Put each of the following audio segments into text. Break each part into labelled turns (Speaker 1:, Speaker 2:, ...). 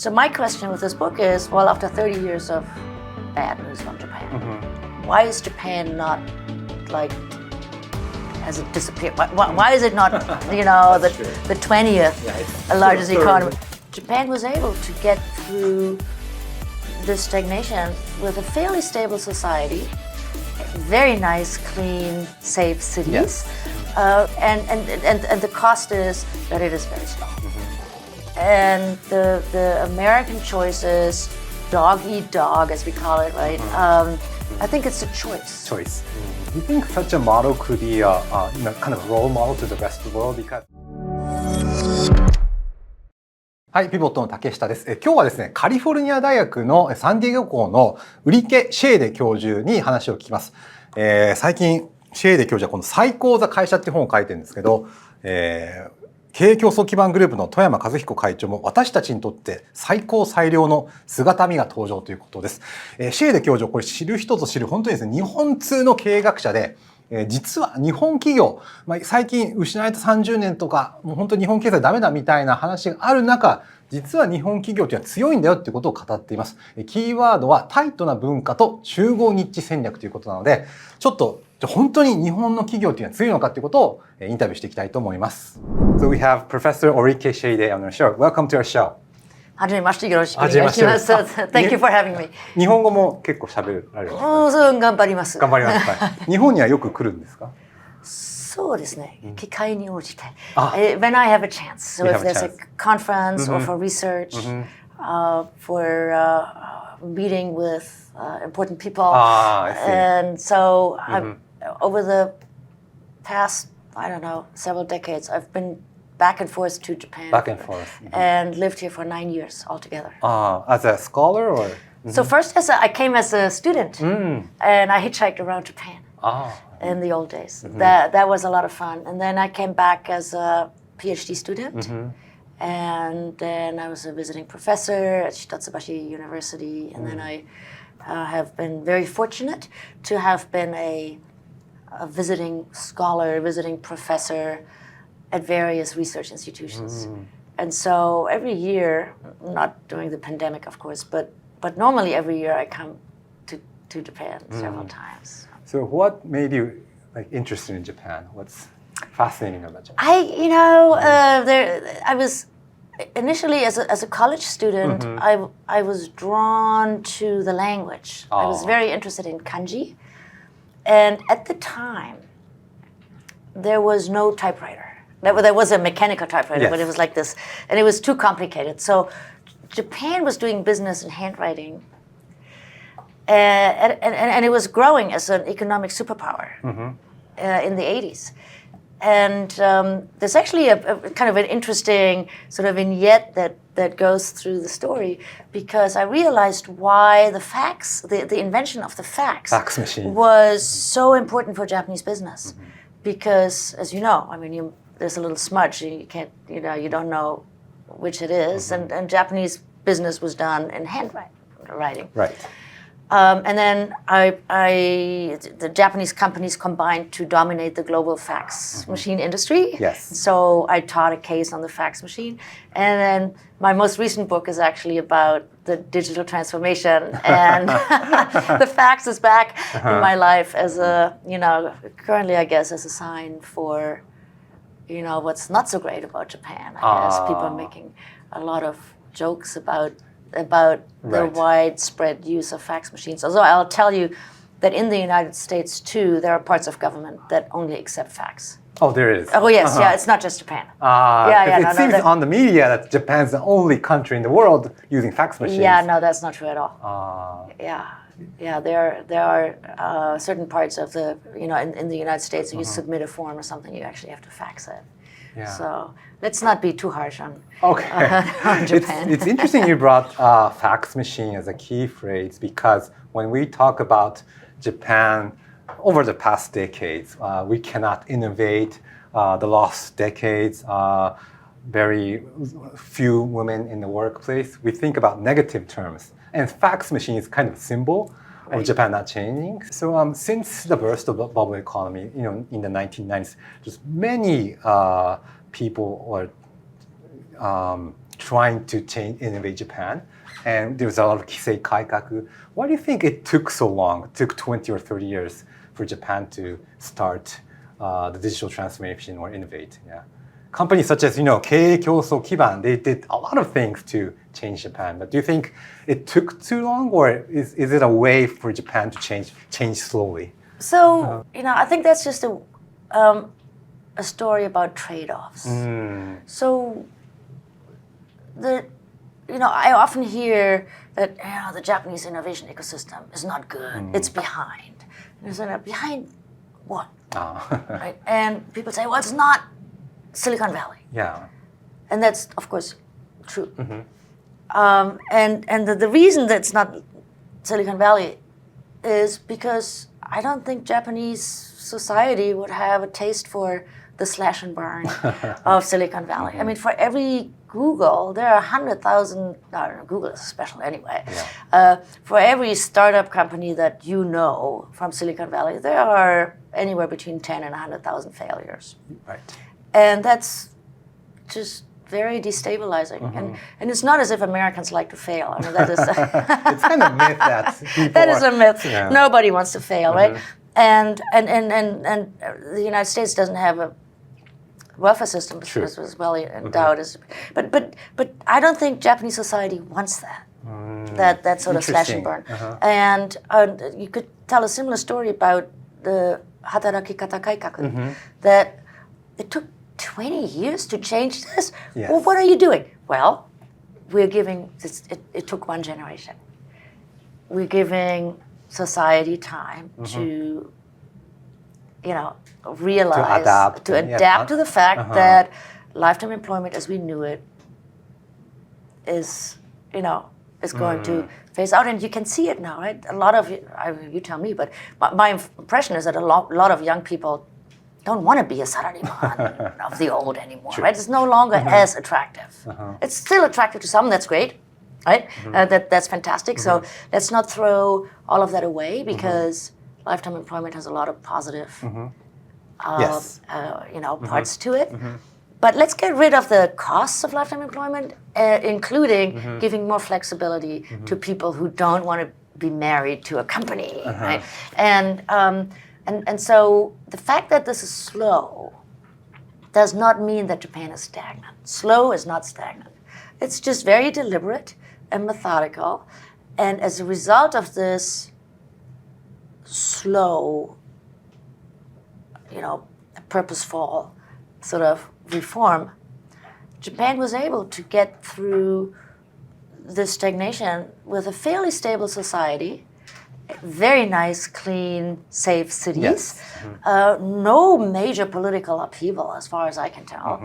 Speaker 1: So my question with this book is, well, after 30 years of bad news from Japan, why is Japan not like, has it disappeared? Why is it not, the 20th largest economy? Japan was able to get through this stagnation with a fairly stable society, very nice, clean, safe cities, and the cost is that it is very strong. And the American choice is dog eat dog, as we call it, right? I think it's a choice.
Speaker 2: Choice. Do you think such a model could be a kind of role model to the rest of the world? Because はい、ピボットの竹下です。今日はですね、カリフォルニア大学のサンディエゴ校のウリケ・シェーデ教授に話を聞きます。最近、シェーデ教授はこの最高座会社っていう本を書いてるんですけど、経営競争基盤グループの富山和彦会長も私たちにとって最高最良の姿見が登場ということです。シェーデ教授、これ知る人ぞ知る本当にですね、日本通の経営学者で、実は日本企業、最近失われた30年とか、もう本当に日本経済ダメだみたいな話がある中、実は日本企業というのは強いんだよっていうことを語っています。キーワードはタイトな文化と集合ニッチ戦略ということなので、ちょっと本当に日本の企業というのは強いのかということをインタビューしていきたいと思います。So we have Professor Orike Shade on our show. Welcome to our show.
Speaker 1: はじめまして、よろしくお願いします。Thank you for having me.
Speaker 2: 日本語も結構喋られるんですか？
Speaker 1: そう、頑張ります。
Speaker 2: 頑張ります。はい。日本にはよく来るんですか？
Speaker 1: そうですね。機会に応じて。When I have a chance. So if there's a conference or for research, for meeting with important people. And so over the past, I don't know, several decades, I've been back and forth to Japan.
Speaker 2: Back and forth.
Speaker 1: And lived here for 9 years altogether.
Speaker 2: As a scholar or?
Speaker 1: So first I came as a student and I hitchhiked around Japan in the old days. That was a lot of fun. And then I came back as a PhD student. And then I was a visiting professor at Shitatsubashi University. And then I have been very fortunate to have been a visiting scholar, visiting professor at various research institutions. And so every year, not during the pandemic, of course, but normally every year I come to Japan several times.
Speaker 2: So what made you interested in Japan? What's fascinating about Japan?
Speaker 1: I was initially as a college student, I was drawn to the language. I was very interested in kanji. And at the time, there was no typewriter. There was a mechanical typewriter, but it was like this. And it was too complicated. So Japan was doing business in handwriting. And it was growing as an economic superpower in the 80s. And there's actually a kind of an interesting sort of vignette that goes through the story, because I realized why the fax, the invention of the fax
Speaker 2: machine
Speaker 1: was so important for Japanese business. Because, as you know, I mean, there's a little smudge, you can't, you don't know which it is, and Japanese business was done in handwriting.
Speaker 2: Right.
Speaker 1: And then the Japanese companies combined to dominate the global fax machine industry.
Speaker 2: Yes.
Speaker 1: So I taught a case on the fax machine. And then my most recent book is actually about the digital transformation. And the fax is back in my life as a, currently, I guess, as a sign for, what's not so great about Japan. I guess people are making a lot of jokes about the widespread use of fax machines. Although I'll tell you that in the United States, too, there are parts of government that only accept fax.
Speaker 2: Oh, there is?
Speaker 1: Oh, yes, yeah, it's not just Japan.
Speaker 2: It seems on the media that Japan's the only country in the world using fax machines.
Speaker 1: Yeah, no, that's not true at all. Yeah, there are certain parts of the, in the United States, you submit a form or something, you actually have to fax it. Yeah. So let's not be too harsh on Japan.
Speaker 2: It's interesting you brought fax machine as a key phrase, because when we talk about Japan over the past decades, we cannot innovate the lost decades, very few women in the workplace. We think about negative terms. And fax machine is kind of a symbol of Japan not changing. So since the burst of the bubble economy, in the 1990s, just many people were trying to innovate Japan, and there's a lot of Kisei Kaikaku. Why do you think it took so long? It took 20 or 30 years for Japan to start the digital transformation or innovate? Yeah. Companies such as, 経営競争基盤, they did a lot of things to change Japan. But do you think it took too long, or is it a way for Japan to change slowly?
Speaker 1: So, I think that's just a story about trade-offs. So, I often hear that the Japanese innovation ecosystem is not good. It's behind. And I said, behind what? Right? And people say, well, it's not Silicon Valley.
Speaker 2: Yeah.
Speaker 1: And that's, of course, true. And the reason that it's not Silicon Valley is because I don't think Japanese society would have a taste for the slash and burn of Silicon Valley. I mean, for every Google, there are 100,000, Google is special anyway. For every startup company that you know from Silicon Valley, there are anywhere between 10 and 100,000 failures.
Speaker 2: Right.
Speaker 1: And that's just very destabilizing. And it's not as if Americans like to fail. I mean, that is
Speaker 2: it's kind of a myth that people
Speaker 1: that is a myth.
Speaker 2: Yeah.
Speaker 1: Nobody wants to fail, right? And the United States doesn't have a welfare system as well endowed as, but I don't think Japanese society wants that. That sort of slash and burn. And you could tell a similar story about the hataraki kata kaikaku, that it took 20 years to change this?
Speaker 2: Yes.
Speaker 1: Well, what are you doing? Well, we're giving, it took one generation. We're giving society time to, realize, to adapt to the fact that lifetime employment as we knew it is going to phase out. And you can see it now, right? A lot of, you tell me, but my impression is that a lot of young people don't want to be a salaryman of the old anymore, right? It's no longer as attractive. It's still attractive to some, that's great, right? That's fantastic. So let's not throw all of that away, because lifetime employment has a lot of positive parts to it. But let's get rid of the costs of lifetime employment, including giving more flexibility to people who don't want to be married to a company, right? And so the fact that this is slow does not mean that Japan is stagnant. Slow is not stagnant. It's just very deliberate and methodical. And as a result of this slow, purposeful sort of reform, Japan was able to get through this stagnation with a fairly stable society, very nice, clean, safe cities, no major political upheaval as far as I can tell,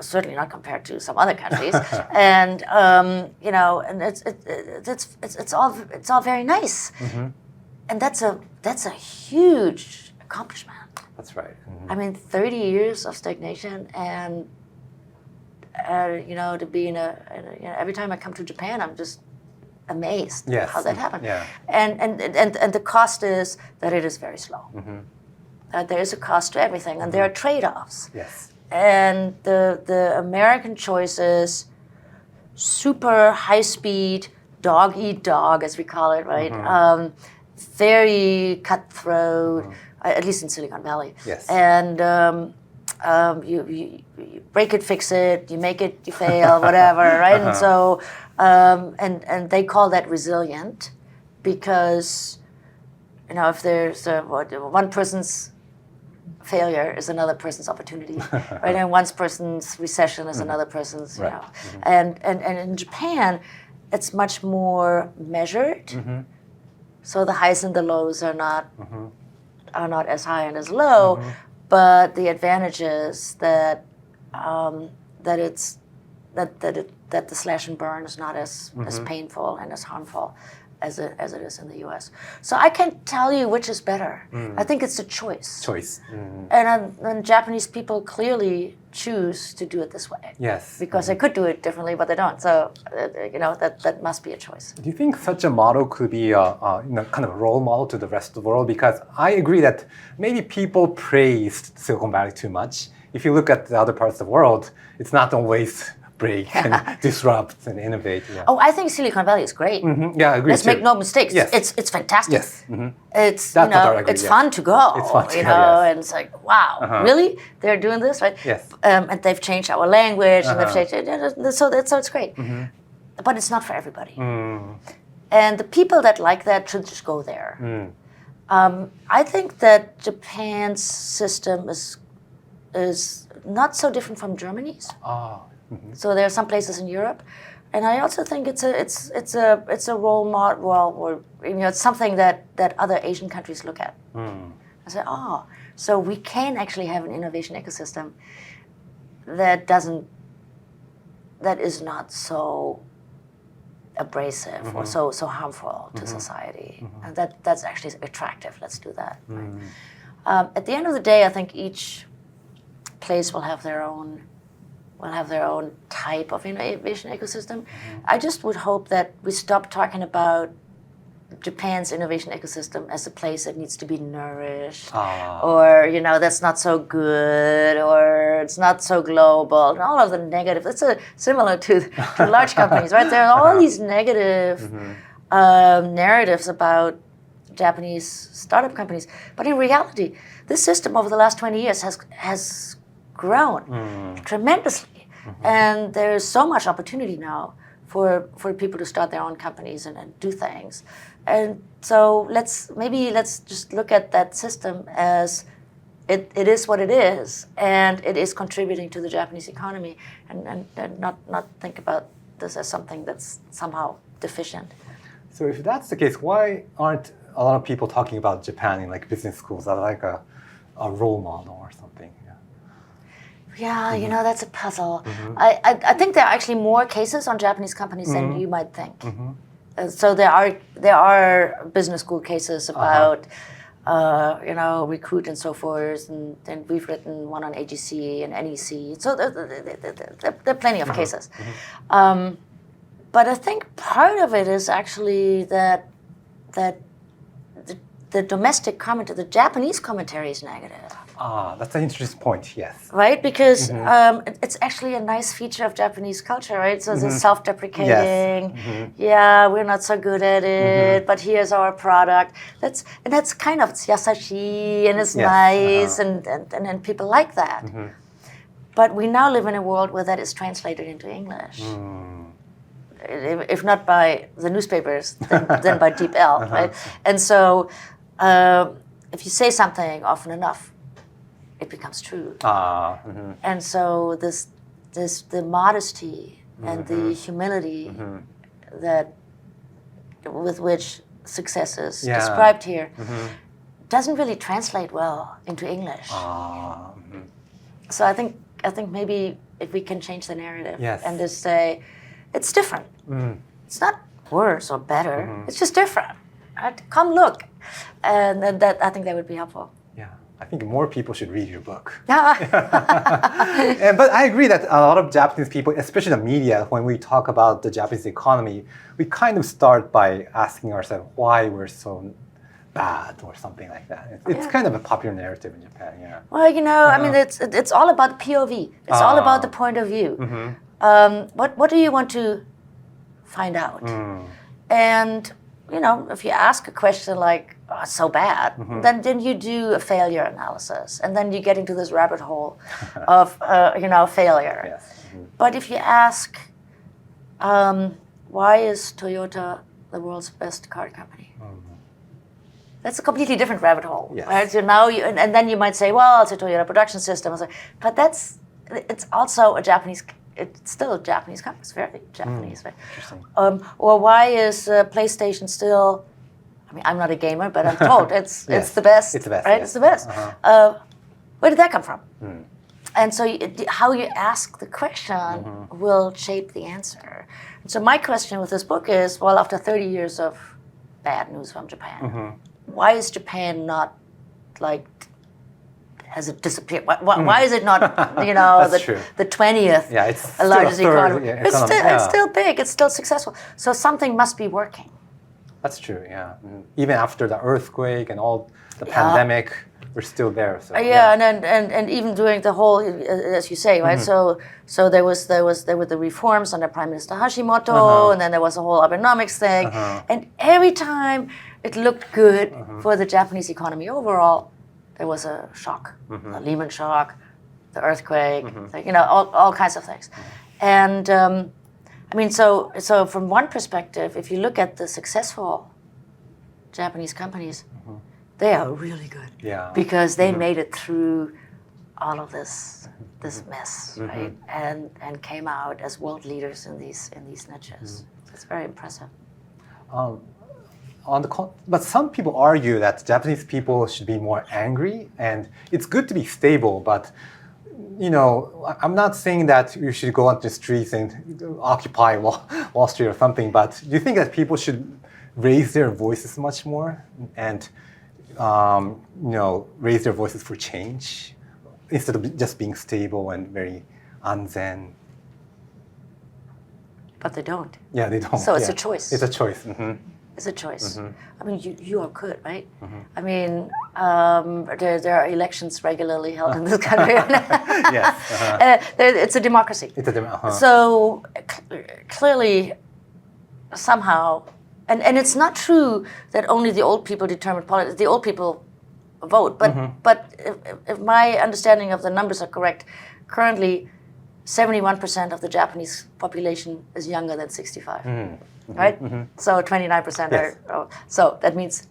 Speaker 1: certainly not compared to some other countries, and and it's all very nice, and that's a huge accomplishment.
Speaker 2: That's right.
Speaker 1: I mean, 30 years of stagnation, and to be every time I come to Japan, I'm just amazed how that happened.
Speaker 2: Yeah.
Speaker 1: And the cost is that it is very slow. There is a cost to everything, and there are trade-offs.
Speaker 2: Yes.
Speaker 1: And the American choice is super high-speed, dog-eat-dog, as we call it, right? Very cutthroat, at least in Silicon Valley.
Speaker 2: Yes.
Speaker 1: And you break it, fix it, you make it, you fail, whatever, right? And so, and they call that resilient, because, if there's one person's failure is another person's opportunity, right? And one person's recession is another person's, And in Japan, it's much more measured. So the highs and the lows are not as high and as low. But the advantage is that that the slash and burn is not as painful and as harmful as it is in the U.S. So I can't tell you which is better. I think it's a choice. And Japanese people clearly choose to do it this way.
Speaker 2: Yes.
Speaker 1: Because they could do it differently, but they don't. So that must be a choice.
Speaker 2: Do you think such a model could be a kind of a role model to the rest of the world? Because I agree that maybe people praised Silicon Valley too much. If you look at the other parts of the world, it's not always break and disrupt and innovate. Yeah.
Speaker 1: Oh, I think Silicon Valley is great.
Speaker 2: Yeah, I agree.
Speaker 1: Let's make no mistakes.
Speaker 2: Yes.
Speaker 1: It's fantastic.
Speaker 2: Yes.
Speaker 1: It's
Speaker 2: That part I agree,
Speaker 1: it's
Speaker 2: yes.
Speaker 1: fun to go.
Speaker 2: It's fun to
Speaker 1: you
Speaker 2: go,
Speaker 1: know,
Speaker 2: yes.
Speaker 1: and it's like, wow, really? They're doing this, right?
Speaker 2: Yes.
Speaker 1: And they've changed our language, and they've changed it. So it's great. But it's not for everybody. And the people that like that should just go there. I think that Japan's system is not so different from Germany's. So there are some places in Europe, and I also think it's a role model. Well, or it's something that other Asian countries look at. I say, so we can actually have an innovation ecosystem that is not so abrasive or so harmful to society, and that's actually attractive. Let's do that. Right? At the end of the day, I think each place will have their own type of innovation ecosystem. I just would hope that we stop talking about Japan's innovation ecosystem as a place that needs to be nourished, or that's not so good, or it's not so global, and all of the negative. That's similar to large companies, right? There are all these negative narratives about Japanese startup companies, but in reality, this system over the last 20 years has grown tremendously, and there's so much opportunity now for people to start their own companies and do things. And so let's just look at that system as it is what it is, and it is contributing to the Japanese economy, and not think about this as something that's somehow deficient.
Speaker 2: So if that's the case, why aren't a lot of people talking about Japan in like business schools as like a role model or something?
Speaker 1: Yeah, that's a puzzle. I think there are actually more cases on Japanese companies than you might think. So there are business school cases about Recruit and so forth, and we've written one on AGC and NEC. So there are plenty of cases. But I think part of it is actually that the domestic commentary, the Japanese commentary is negative.
Speaker 2: That's an interesting point, yes.
Speaker 1: Right? Because it's actually a nice feature of Japanese culture, right? So it's self-deprecating.
Speaker 2: Yes.
Speaker 1: Yeah, we're not so good at it, but here's our product. That's kind of it's yasashi, and it's nice, and people like that. But we now live in a world where that is translated into English. If not by the newspapers, then by Deep L, right? And so if you say something often enough, it becomes true. And so the modesty and the humility that with which success is described here doesn't really translate well into English. So I think maybe if we can change the narrative and just say it's different. It's not worse or better. It's just different. Right? Come look, and that I think that would be helpful.
Speaker 2: Yeah, I think more people should read your book.
Speaker 1: Yeah.
Speaker 2: But I agree that a lot of Japanese people, especially the media, when we talk about the Japanese economy, we kind of start by asking ourselves why we're so bad or something like that. It's kind of a popular narrative in Japan. Yeah.
Speaker 1: Well, I mean, it's all about POV. It's all about the point of view. What do you want to find out? And if you ask a question like, oh, it's so bad, then you do a failure analysis, and then you get into this rabbit hole of failure.
Speaker 2: Yes.
Speaker 1: But if you ask, why is Toyota the world's best car company? That's a completely different rabbit hole.
Speaker 2: Yes.
Speaker 1: Right? So now and then you might say, well, it's a Toyota production system. But it's also a Japanese. It's still a Japanese company. It's very Japanese, right?
Speaker 2: Interesting.
Speaker 1: Or why is PlayStation still? I mean, I'm not a gamer, but I'm told it's the best.
Speaker 2: It's the best,
Speaker 1: right?
Speaker 2: yes.
Speaker 1: It's the best. Where did that come from? And so how you ask the question will shape the answer. And so my question with this book is, well, after 30 years of bad news from Japan, why is Japan not has it disappeared? Why is it not, the 20th largest economy? It's still big. It's still successful. So something must be working.
Speaker 2: That's true. Yeah. Even after the earthquake and all the pandemic, we're still there. So,
Speaker 1: and even during the whole, as you say, right? So there were the reforms under Prime Minister Hashimoto, and then there was a whole Abenomics thing, and every time it looked good for the Japanese economy overall, there was a shock, a Lehman shock, the earthquake, all kinds of things, and I mean, so from one perspective, if you look at the successful Japanese companies, they are really good.
Speaker 2: Yeah.
Speaker 1: Because they made it through all of this mess, right? And came out as world leaders in these niches. It's very impressive.
Speaker 2: But some people argue that Japanese people should be more angry, and it's good to be stable, but I'm not saying that you should go out the streets and occupy Wall Street or something, but do you think that people should raise their voices much more and raise their voices for change instead of just being stable and very anzen?
Speaker 1: But they don't.
Speaker 2: Yeah, they don't.
Speaker 1: So it's a choice.
Speaker 2: It's a choice.
Speaker 1: It's a choice. I mean, you are good, right? I mean, there are elections regularly held in this country.
Speaker 2: Yes.
Speaker 1: It's a democracy.
Speaker 2: It's a democracy.
Speaker 1: So clearly, somehow, and it's not true that only the old people determine politics. The old people vote, but if my understanding of the numbers are correct, currently 71% of the Japanese population is younger than 65. Right? So 29% are, so that means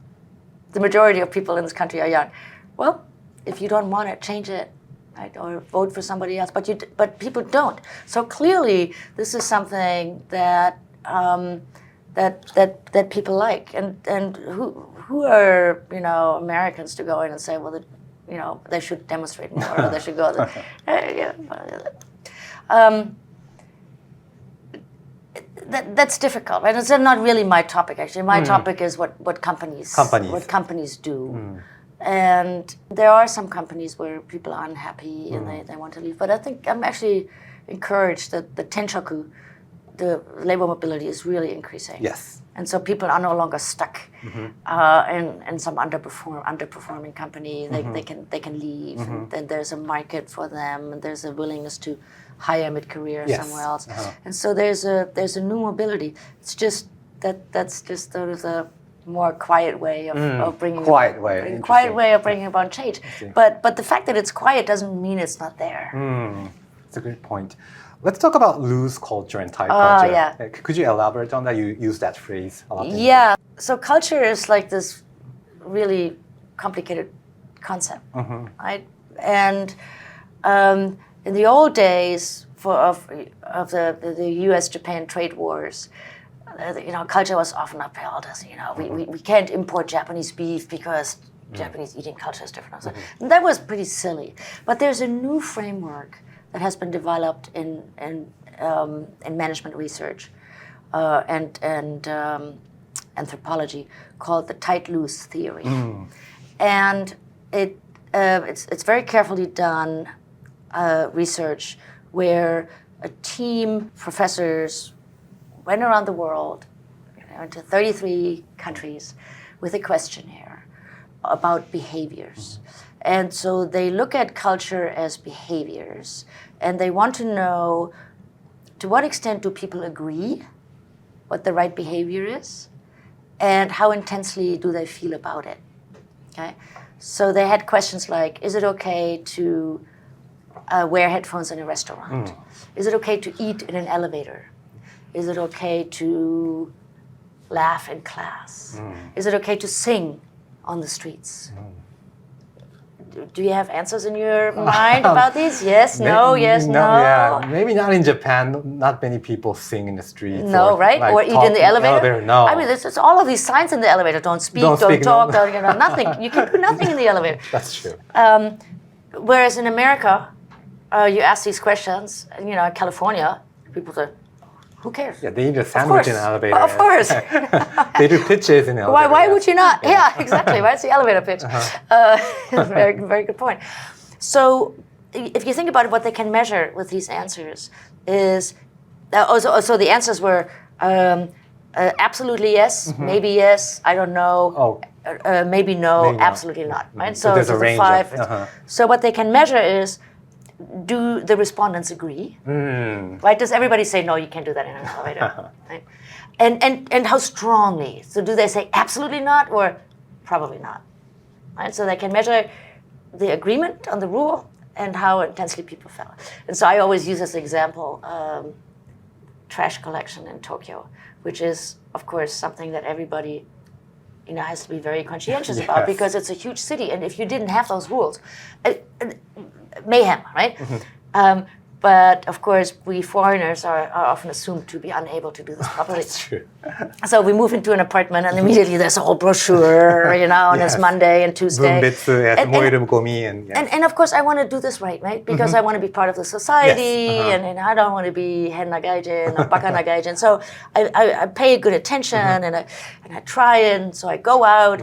Speaker 1: the majority of people in this country are young. Well, if you don't want it, change it, right? Or vote for somebody else, but people don't. So clearly this is something that that people like, and who are Americans to go in and say, well, they should demonstrate more, or they should go that's difficult, right? It's not really my topic, actually. My topic is what companies do. And there are some companies where people are unhappy and they want to leave. But I think I'm actually encouraged that the tenshoku, the labor mobility, is really increasing.
Speaker 2: Yes.
Speaker 1: And so people are no longer stuck in some underperforming company. They can leave, and then there's a market for them, and there's a willingness to hire mid-career somewhere else. And so there's a new mobility. It's just that's just sort of the more quiet way of bringing about change. But the fact that it's quiet doesn't mean it's not there.
Speaker 2: That's a great point. Let's talk about loose culture and tight culture.
Speaker 1: Yeah.
Speaker 2: Could you elaborate on that? You use that phrase a lot.
Speaker 1: Yeah. So culture is like this really complicated concept, right? And in the old days of the U.S.-Japan trade wars, culture was often upheld as we can't import Japanese beef because Japanese eating culture is different. And that was pretty silly. But there's a new framework that has been developed in management research and anthropology called the tight-loose theory, and it's very carefully done research where a team professors went around the world into 33 countries with a questionnaire about behaviors. And so they look at culture as behaviors, and they want to know to what extent do people agree what the right behavior is, and how intensely do they feel about it. Okay, so they had questions like, is it okay to wear headphones in a restaurant? Is it okay to eat in an elevator? Is it okay to laugh in class? Is it okay to sing on the streets? Do you have answers in your mind about these? Yes, no, yes, no.
Speaker 2: Yeah, maybe not in Japan. Not many people sing in the streets.
Speaker 1: No, right? Or eat in the elevator?
Speaker 2: No.
Speaker 1: I mean, there's all of these signs in the elevator. Don't speak, don't talk, nothing. You can do nothing in the elevator.
Speaker 2: That's true.
Speaker 1: Whereas in America, you ask these questions, in California, people say, who cares?
Speaker 2: Yeah, they eat a sandwich in the elevator.
Speaker 1: Of course.
Speaker 2: They do pitches in the elevator.
Speaker 1: Why would you not? Yeah, exactly. Right? It's the elevator pitch. Very, very good point. So if you think about it, what they can measure with these answers is, so the answers were Absolutely yes, maybe yes, I don't know, maybe no, absolutely not. Right?
Speaker 2: So there's a range of,
Speaker 1: So what they can measure is, do the respondents agree? Right? Does everybody say, no, you can't do that in an elevator? Right? And how strongly? So do they say absolutely not or probably not? Right? So they can measure the agreement on the rule and how intensely people felt. And so I always use as an example trash collection in Tokyo, which is, of course, something that everybody has to be very conscientious about because it's a huge city. And if you didn't have those rules, mayhem, right? But of course, we foreigners are often assumed to be unable to do this properly.
Speaker 2: That's true.
Speaker 1: So we move into an apartment, and immediately there's a whole brochure, and it's Monday and Tuesday. And of course, I want to do this right? Because I want to be part of the society, and I don't want to be hen nagaijin or baka nagaijin. So I pay good attention, and I try, and so I go out.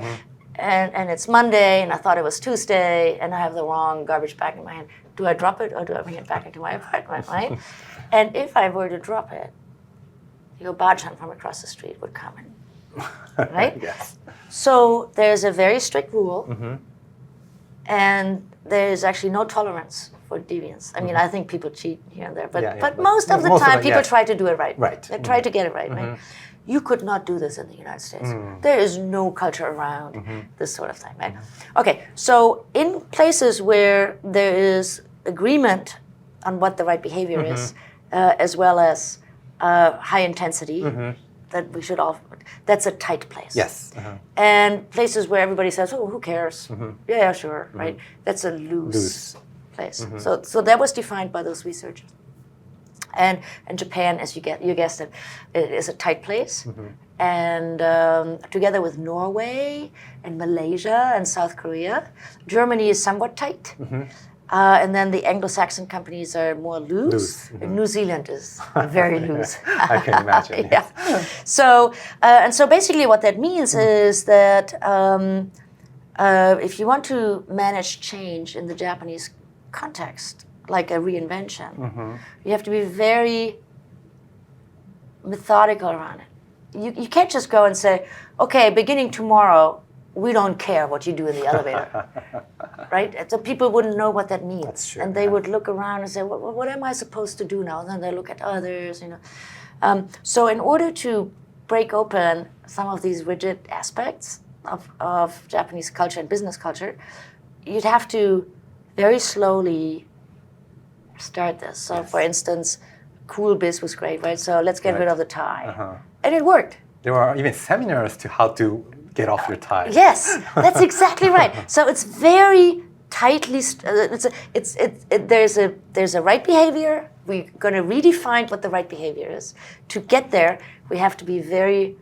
Speaker 1: And it's Monday, and I thought it was Tuesday, and I have the wrong garbage bag in my hand. Do I drop it or do I bring it back into my apartment, right? And if I were to drop it, Bajhan from across the street would come in, right?
Speaker 2: Yes.
Speaker 1: So there's a very strict rule, and there's actually no tolerance for deviance. I mean, I think people cheat here and there, but most of the time, people try to do it right.
Speaker 2: Right.
Speaker 1: They try to get it right? You could not do this in the United States. There is no culture around this sort of thing, right? Okay, so in places where there is agreement on what the right behavior is, as well as high intensity, that we should all, that's a tight place.
Speaker 2: Yes.
Speaker 1: And places where everybody says, oh, who cares? Yeah, sure, right? That's a loose place. So that was defined by those researchers. And Japan, as you guessed it, it is a tight place. And together with Norway and Malaysia and South Korea, Germany is somewhat tight. And then the Anglo-Saxon companies are more loose. And New Zealand is very loose.
Speaker 2: I can imagine.
Speaker 1: So, and so basically what that means is that if you want to manage change in the Japanese context, like a reinvention, you have to be very methodical around it. You can't just go and say, okay, beginning tomorrow, we don't care what you do in the elevator, right? So people wouldn't know what that means.
Speaker 2: That's true,
Speaker 1: and they would look around and say, what am I supposed to do now? And then they look at others, So in order to break open some of these rigid aspects of Japanese culture and business culture, you'd have to very slowly start this. So for instance, cool biz was great, right? So let's get rid of the tie. And it worked.
Speaker 2: There are even seminars to how to get off your tie.
Speaker 1: Yes, that's exactly right. So it's very tightly, there's a right behavior. We're going to redefine what the right behavior is. To get there, we have to be very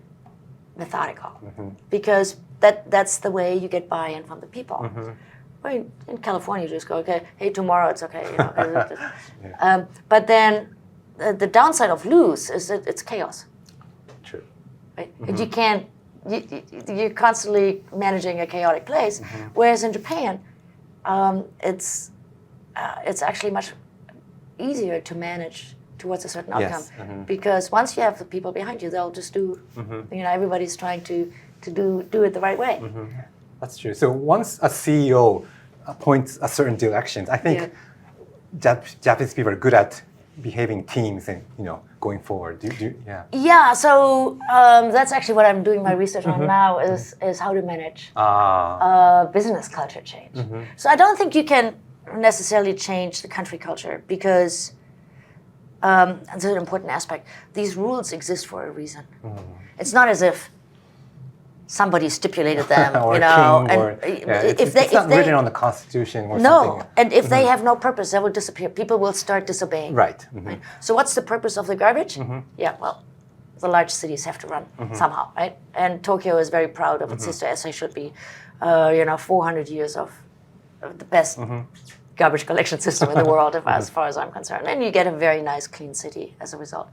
Speaker 1: methodical because that's the way you get buy-in from the people. Well, in California, you just go, okay, hey, tomorrow it's okay. But then the downside of loose is that it's chaos.
Speaker 2: True.
Speaker 1: Right? And you can't, you're constantly managing a chaotic place. Whereas in Japan, it's actually much easier to manage towards a certain outcome. Because once you have the people behind you, they'll just do, everybody's trying to do it the right way.
Speaker 2: That's true. So once a CEO appoints a certain direction, I think Japanese people are good at behaving teams and going forward.
Speaker 1: Yeah. So that's actually what I'm doing my research on now is how to manage business culture change. So I don't think you can necessarily change the country culture because that's an important aspect. These rules exist for a reason. It's not as if somebody stipulated them,
Speaker 2: it's not written on the Constitution or something.
Speaker 1: No, and if they have no purpose, they will disappear. People will start disobeying.
Speaker 2: Right.
Speaker 1: Right? So what's the purpose of the garbage? Yeah, well, the large cities have to run somehow, right? And Tokyo is very proud of its sister, as they should be. 400 years of the best garbage collection system in the world, as far as I'm concerned. And you get a very nice, clean city as a result.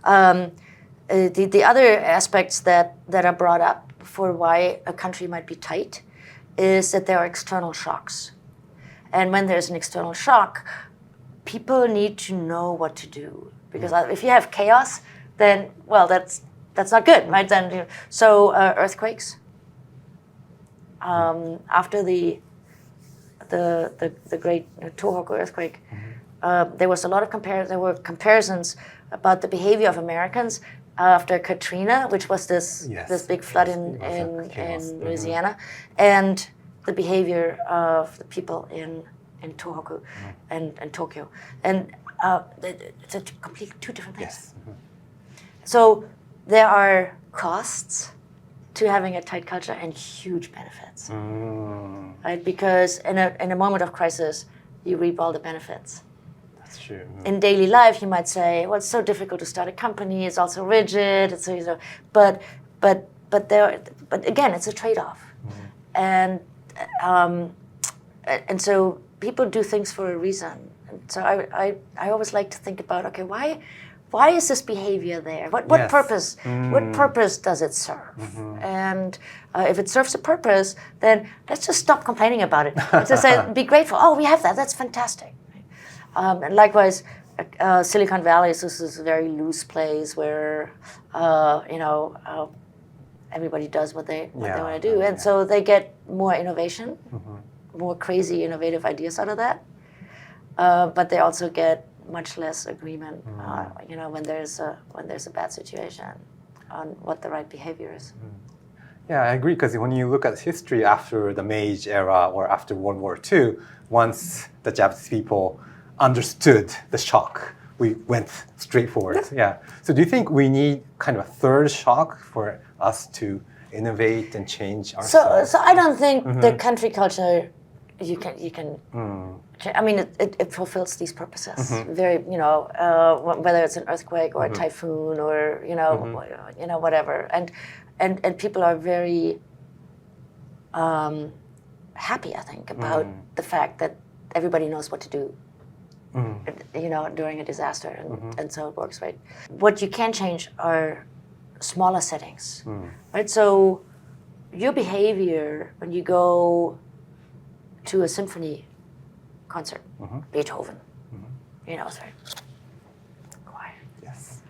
Speaker 1: The other aspects that are brought up for why a country might be tight is that there are external shocks. And when there's an external shock, people need to know what to do. Because if you have chaos, then, well, that's that's not good, right? Then so earthquakes. After the great Tohoku earthquake, there was a lot of comparisons about the behavior of Americans after Katrina, which was this big flood in Louisiana, and the behavior of the people in Tohoku and Tokyo, and it's a completely two different things. So there are costs to having a tight culture and huge benefits, right? Because in a moment of crisis, you reap all the benefits.
Speaker 2: That's true.
Speaker 1: In daily life, you might say, well, it's so difficult to start a company. It's also rigid. It's so, but again, it's a trade-off, and so people do things for a reason. And so I always like to think about, okay, why is this behavior there? What purpose? What purpose does it serve? And if it serves a purpose, then let's just stop complaining about it. Let's just say, be grateful. Oh, we have that. That's fantastic. And likewise, Silicon Valley is this very loose place where everybody does what they want to do, and so they get more innovation, more crazy, innovative ideas out of that. But they also get much less agreement, when there's a bad situation on what the right behavior is.
Speaker 2: Yeah, I agree, because when you look at history after the Meiji era or after World War II, once the Japanese people understood the shock, we went straight forward. So do you think we need kind of a third shock for us to innovate and change ourselves?
Speaker 1: So I don't think the country culture you can. I mean, it fulfills these purposes. Very, whether it's an earthquake or a typhoon or whatever, and people are very happy, I think, about the fact that everybody knows what to do. During a disaster, and so it works, right? What you can change are smaller settings, right? So your behavior when you go to a symphony concert, Beethoven, it's very quiet.
Speaker 2: Yes.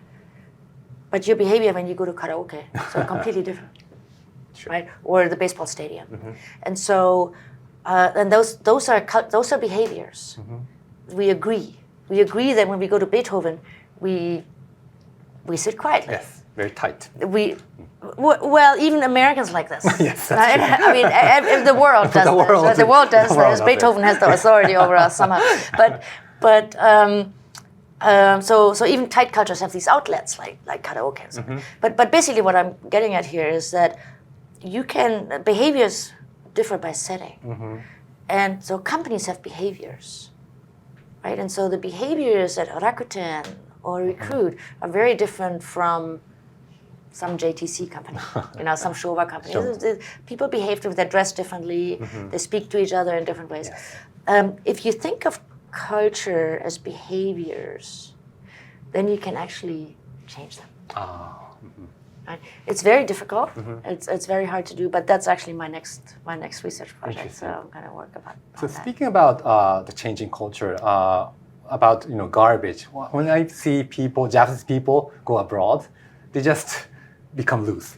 Speaker 1: But your behavior when you go to karaoke, so completely different, right? Or the baseball stadium, and so and those are behaviors. We agree that when we go to Beethoven, we sit quietly.
Speaker 2: Yes, very tight.
Speaker 1: Well, even Americans like this.
Speaker 2: Yes,
Speaker 1: right? I mean, if the world does this. The world does this. Beethoven has the authority over us somehow. So even tight cultures have these outlets like karaoke. But basically, what I'm getting at here is that behaviors differ by setting, and so companies have behaviors. Right, and so the behaviors at Rakuten or Recruit are very different from some JTC company, some Showa company. People behave, they dress differently, they speak to each other in different ways. If you think of culture as behaviors, then you can actually change them. Right? It's very difficult. It's very hard to do, but that's actually my next research project. So I'm going to work about.
Speaker 2: So speaking about the changing culture, about garbage. When I see Japanese people go abroad, they just become loose.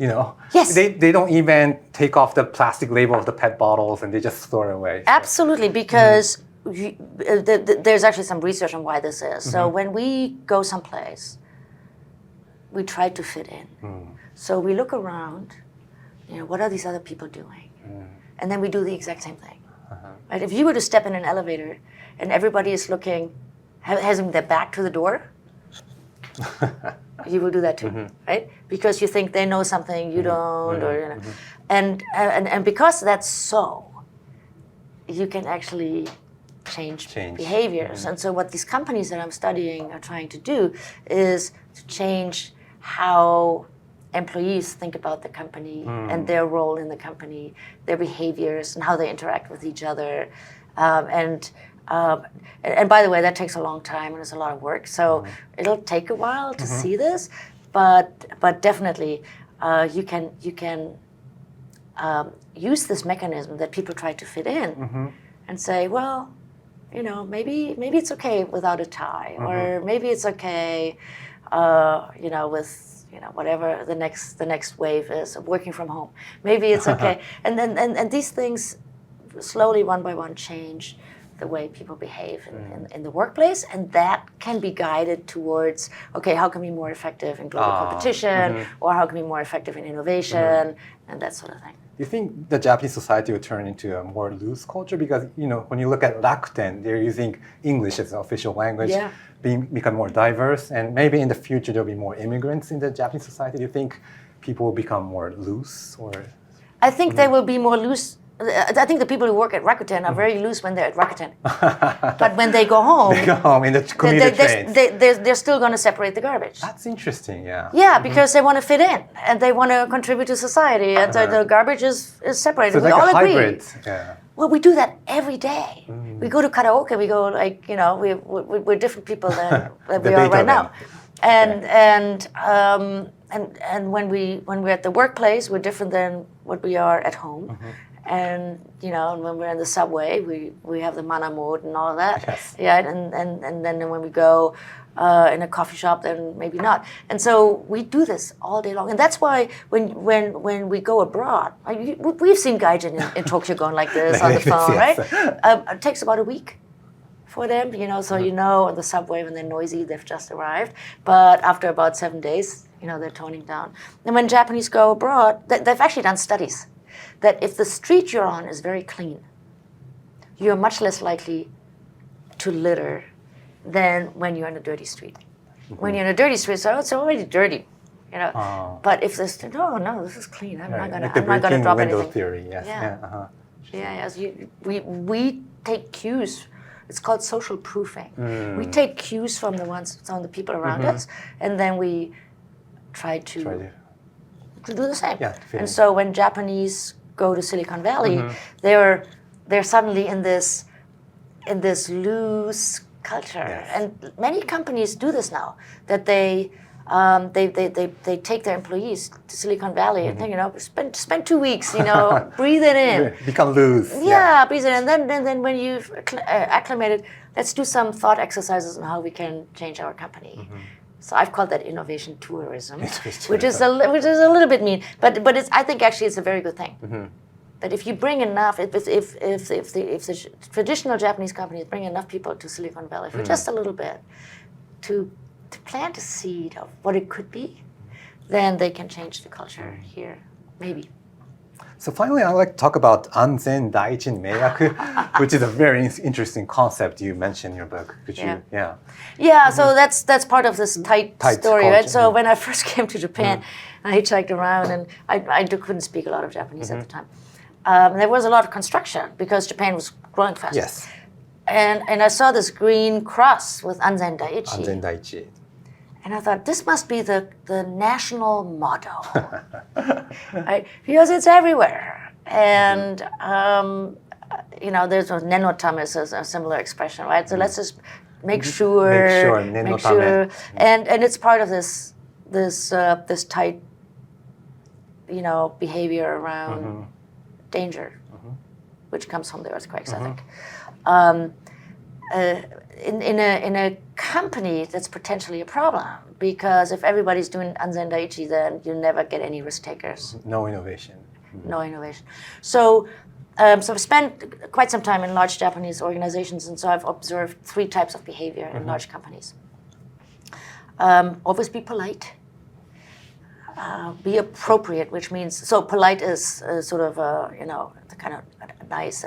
Speaker 1: Yes.
Speaker 2: They don't even take off the plastic label of the PET bottles and they just throw it away.
Speaker 1: Absolutely, because there's actually some research on why this is. So when we go someplace, we try to fit in. So we look around, what are these other people doing? And then we do the exact same thing. Right? If you were to step in an elevator and everybody is having their back to the door, you will do that too, right? Because you think they know something you don't, and because that's so, you can actually change behaviors. And so what these companies that I'm studying are trying to do is to change how employees think about the company and their role in the company, their behaviors and how they interact with each other. And by the way, that takes a long time and it's a lot of work. So it'll take a while to see this, but definitely you can use this mechanism that people try to fit in and say, well, maybe it's okay without a tie, or maybe it's okay, with whatever the next wave is of working from home. Maybe it's okay. and these things slowly, one by one, change the way people behave in the workplace, and that can be guided towards, okay, how can we be more effective in global competition, or how can we be more effective in innovation, and that sort of thing.
Speaker 2: Do you think the Japanese society will turn into a more loose culture? Because, when you look at Rakuten, they're using English as an official language, become more diverse, and maybe in the future there'll be more immigrants in the Japanese society. Do you think people will become more loose? Or
Speaker 1: I think they will be more loose. I think the people who work at Rakuten are very loose when they're at Rakuten. But when they go home,
Speaker 2: in the commuter trains.
Speaker 1: They're still going to separate the garbage.
Speaker 2: That's interesting, yeah.
Speaker 1: Yeah, because they want to fit in and they want to contribute to society, and so the garbage is separated.
Speaker 2: So
Speaker 1: we
Speaker 2: like
Speaker 1: all
Speaker 2: a
Speaker 1: agree.
Speaker 2: hybrid. Yeah.
Speaker 1: Well, we do that every day. We go to karaoke. We go we're different people than we are right now. And when we're at the workplace, we're different than what we are at home. And when we're in the subway, we have the mana mode and all of that.
Speaker 2: Yes.
Speaker 1: Yeah, and then when we go in a coffee shop, then maybe not. And so we do this all day long, and that's why when we go abroad, we've seen gaijin in Tokyo going like this on the phone,
Speaker 2: yes.
Speaker 1: right? It takes about a week for them, so on the subway when they're noisy, they've just arrived. But after about 7 days, they're toning down. And when Japanese go abroad, they've actually done studies that if the street you're on is very clean, you're much less likely to litter than when you're on a dirty street. When you're in a dirty street, so it's already dirty, But if this, no, this is clean. I'm not gonna drop anything.
Speaker 2: Theory, yes.
Speaker 1: Yes. We take cues. It's called social proofing. We take cues from the people around us, and then we try to do the same.
Speaker 2: Yeah,
Speaker 1: and so when Japanese go to Silicon Valley, they're suddenly in this loose culture.
Speaker 2: Yes.
Speaker 1: And many companies do this now, that they take their employees to Silicon Valley and spend 2 weeks, breathe it in.
Speaker 2: Become loose.
Speaker 1: Yeah, breathe it in. And then when you've acclimated, let's do some thought exercises on how we can change our company. So I've called that innovation tourism, which is a little bit mean, but I think actually it's a very good thing. That if you bring enough, if the traditional Japanese companies bring enough people to Silicon Valley for just a little bit, to plant a seed of what it could be, then they can change the culture here, maybe.
Speaker 2: So finally, I'd like to talk about Anzen Daichin Meiyaku, which is a very interesting concept you mentioned in your book. Could you?
Speaker 1: Yeah. So that's part of this tight story,
Speaker 2: culture.
Speaker 1: right? So when I first came to Japan, I hitchhiked around, and I couldn't speak a lot of Japanese at the time. There was a lot of construction because Japan was growing fast.
Speaker 2: Yes.
Speaker 1: And I saw this green cross with Anzen Daiichi.
Speaker 2: Anzen Daiichi.
Speaker 1: And I thought, this must be the national motto, right? Because it's everywhere. And, there's nenotame is a similar expression, right? So let's just make sure. And it's part of this tight, behavior around danger, which comes from the earthquakes, I think. In a company, that's potentially a problem, because if everybody's doing Anzen Daiichi, then you never get any risk takers.
Speaker 2: No innovation.
Speaker 1: No innovation. So I've spent quite some time in large Japanese organizations, and so I've observed 3 types of behavior in large companies. Always be polite. Be appropriate, which means, so polite is sort of kind of nice.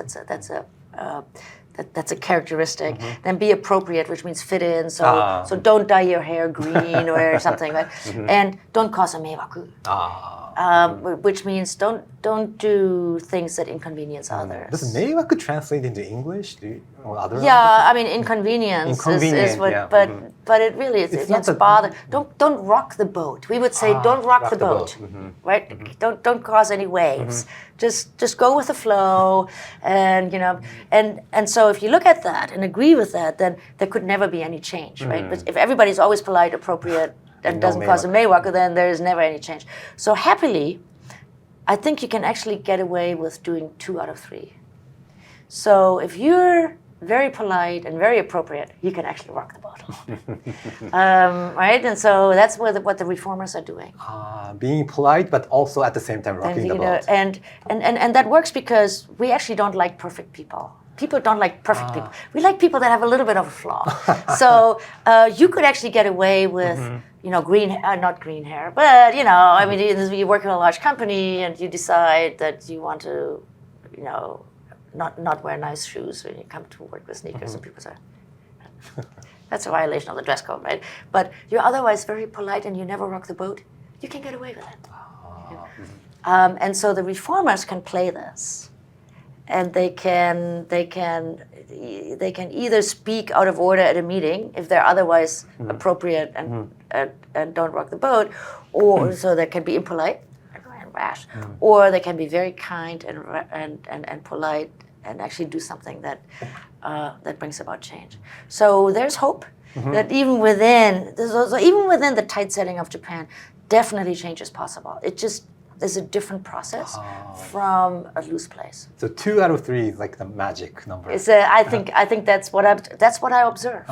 Speaker 1: That's a characteristic. Then be appropriate, which means fit in. So don't dye your hair green or something, right? And don't cause a meiwaku, which means don't do things that inconvenience others.
Speaker 2: Does meiwaku translate into English? Or other languages?
Speaker 1: I mean inconvenience is what, but it really is. It's bother. Don't rock the boat. We would say don't rock the boat, right? Don't cause any waves. Just go with the flow, and and so if you look at that and agree with that, then there could never be any change, right? But if everybody's always polite, appropriate, and doesn't cause a meiwaku, then there is never any change. So happily, I think you can actually get away with doing 2 out of 3. So if you're very polite and very appropriate, he can actually rock the boat. Right? And so that's what the reformers are doing.
Speaker 2: Being polite, but also at the same time rocking the boat.
Speaker 1: And that works because we actually don't like perfect people. People don't like perfect people. We like people that have a little bit of a flaw. So you could actually get away with, not green hair, but I mean, you work in a large company and you decide that you want to, not wear nice shoes when you come to work with sneakers, and people say, that's a violation of the dress code, right? But you're otherwise very polite and you never rock the boat. You can get away with it. And so the reformers can play this. And they can either speak out of order at a meeting if they're otherwise appropriate and don't rock the boat, or so they can be impolite and rash, or they can be very kind and polite and actually do something that brings about change. So there's hope that even within the tight setting of Japan, definitely change is possible. There's a different process from a loose place.
Speaker 2: So 2 out of 3 is like the magic number.
Speaker 1: I think that's what I observe.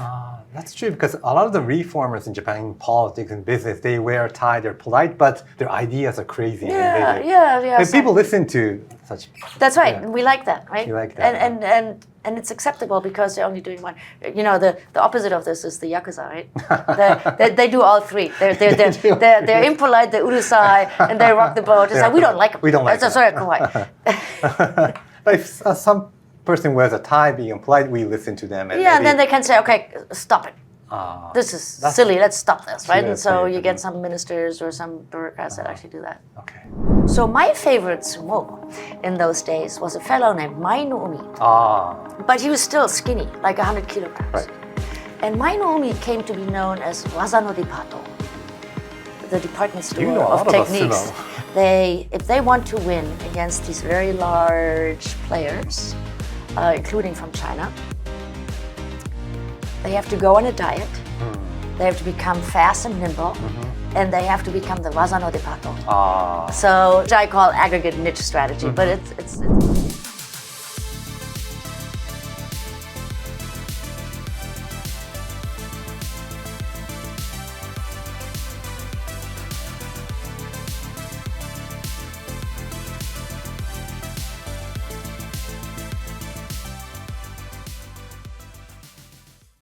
Speaker 2: That's true, because a lot of the reformers in Japan, in politics and business, they wear a tie, they're polite, but their ideas are crazy.
Speaker 1: Yeah.
Speaker 2: But people listen to such.
Speaker 1: That's right. Yeah. We like that, right?
Speaker 2: You like that.
Speaker 1: And it's acceptable because they're only doing one. The opposite of this is the Yakuza, right? they do all 3. They're impolite, they're urusai, and they rock the boat. It's like, we don't like them.
Speaker 2: We don't like them.
Speaker 1: Sorry, kawaii.
Speaker 2: But if some person wears a tie, being polite, we listen to them.
Speaker 1: And then they can say, okay, stop it. This is silly, let's stop this, right? And so you get some ministers or some bureaucrats that actually do that.
Speaker 2: Okay.
Speaker 1: So my favorite sumo in those days was a fellow named Mai no Umi. But he was still skinny, like 100 kilograms.
Speaker 2: Right.
Speaker 1: And Mai no Umi came to be known as Waza no Depato, the department store
Speaker 2: you know
Speaker 1: of techniques.
Speaker 2: If
Speaker 1: they want to win against these very large players, including from China, they have to go on a diet, they have to become fast and nimble, and they have to become the Waza no Depato. So, which I call aggregate niche strategy, but it's